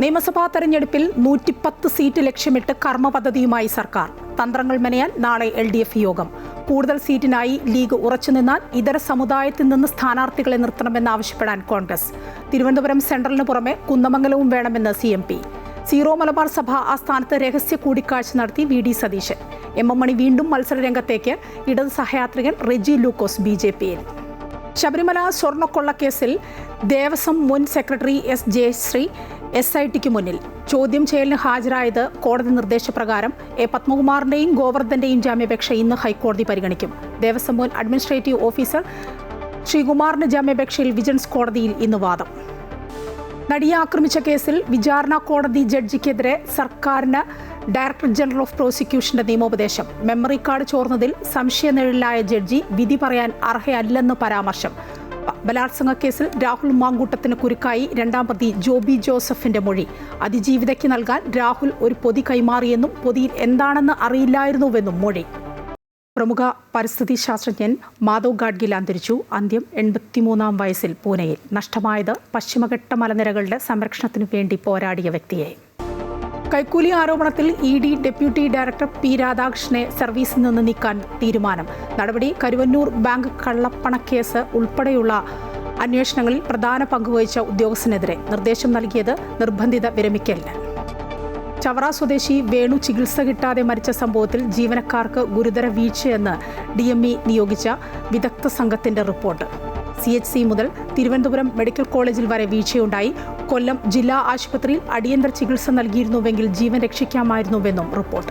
നിയമസഭാ തെരഞ്ഞെടുപ്പിൽ 110 സീറ്റ് ലക്ഷ്യമിട്ട് കർമ്മ പദ്ധതിയുമായി സർക്കാർ. തന്ത്രങ്ങൾ മെനയാൻ നാളെ LDF യോഗം. കൂടുതൽ സീറ്റിനായി ലീഗ് ഉറച്ചുനിന്നാൽ ഇതര സമുദായത്തിൽ നിന്ന് സ്ഥാനാർത്ഥികളെ നിർത്തണമെന്നാവശ്യപ്പെടാൻ കോൺഗ്രസ്. തിരുവനന്തപുരം സെൻട്രലിന് പുറമെ കുന്നമംഗലവും വേണമെന്ന് CMP. സീറോ മലബാർ സഭ ആസ്ഥാനത്ത് രഹസ്യ കൂടിക്കാഴ്ച നടത്തി VD സതീശൻ. MM മണി വീണ്ടും മത്സരരംഗത്തേക്ക്. ഇടത് സഹയാത്രികൻ റെജി ലൂക്കോസ് BJPയിൽ. ശബരിമല സ്വർണ്ണക്കൊള്ളക്കേസിൽ ദേവസ്വം മുൻ സെക്രട്ടറി S. ജയശ്രീ SITക്ക് മുന്നിൽ. ചോദ്യം ചെയ്യലിന് ഹാജരായത് കോടതി നിർദ്ദേശപ്രകാരം. പത്മകുമാറിന്റെയും ഗോവർദ്ധന്റെയും ജാമ്യാപേക്ഷ ഇന്ന് ഹൈക്കോടതി പരിഗണിക്കും. ദേവസ്വം മുൻ അഡ്മിനിസ്ട്രേറ്റീവ് ഓഫീസർ ശ്രീകുമാറിന്റെ ജാമ്യാപേക്ഷയിൽ വിജിലൻസ് കോടതിയിൽ ഇന്ന് വാദം. നടിയെ ആക്രമിച്ച കേസിൽ വിചാരണ കോടതി ജഡ്ജിക്കെതിരെ സർക്കാരിന് ഡയറക്ടർ ജനറൽ ഓഫ് പ്രോസിക്യൂഷന്റെ നിയമോപദേശം. മെമ്മറി കാർഡ് ചോർന്നതിൽ സംശയനിഴലിലായ ജഡ്ജി വിധി പറയാൻ അർഹയല്ലെന്ന് പരാമർശം. ബലാത്സംഗ കേസിൽ രാഹുൽ മാങ്കൂട്ടത്തിന് കുരുക്കായി രണ്ടാം പ്രതി ജോബി ജോസഫിന്റെ മൊഴി. അതിജീവിതയ്ക്ക് നൽകാൻ രാഹുൽ ഒരു പൊതി കൈമാറിയെന്നും പൊതിയിൽ എന്താണെന്ന് അറിയില്ലായിരുന്നുവെന്നും മൊഴി. പ്രമുഖ പരിസ്ഥിതി ശാസ്ത്രജ്ഞൻ മാധവ് ഗാഡ്ഗിൽ അന്തരിച്ചു. അന്ത്യം 83-ാം വയസ്സിൽ പൂനെയിൽ. നഷ്ടമായത് പശ്ചിമഘട്ട മലനിരകളുടെ സംരക്ഷണത്തിനു വേണ്ടി പോരാടിയ വ്യക്തിയെ. കൈക്കൂലി ആരോപണത്തിൽ ED ഡെപ്യൂട്ടി ഡയറക്ടർ P. രാധാകൃഷ്ണനെ സർവീസിൽ നിന്ന് നീക്കാൻ തീരുമാനം. നടപടി കരുവന്നൂർ ബാങ്ക് കള്ളപ്പണക്കേസ് ഉൾപ്പെടെയുള്ള അന്വേഷണങ്ങളിൽ പ്രധാന പങ്കുവഹിച്ച ഉദ്യോഗസ്ഥനെതിരെ. നിർദ്ദേശം നൽകിയത് നിർബന്ധിത വിരമിക്കലിന്. ചവറ സ്വദേശി വേണു ചികിത്സ കിട്ടാതെ മരിച്ച സംഭവത്തിൽ ജീവനക്കാർക്ക് ഗുരുതര വീഴ്ചയെന്ന് DME നിയോഗിച്ച വിദഗ്ധ സംഘത്തിന്റെ റിപ്പോർട്ട്. CHC മുതൽ തിരുവനന്തപുരം മെഡിക്കൽ കോളേജിൽ വരെ വീഴ്ചയുണ്ടായി. കൊല്ലം ജില്ലാ ആശുപത്രിയിൽ അടിയന്തര ചികിത്സ നൽകിയിരുന്നുവെങ്കിൽ ജീവൻ രക്ഷിക്കാമായിരുന്നുവെന്നും റിപ്പോർട്ട്.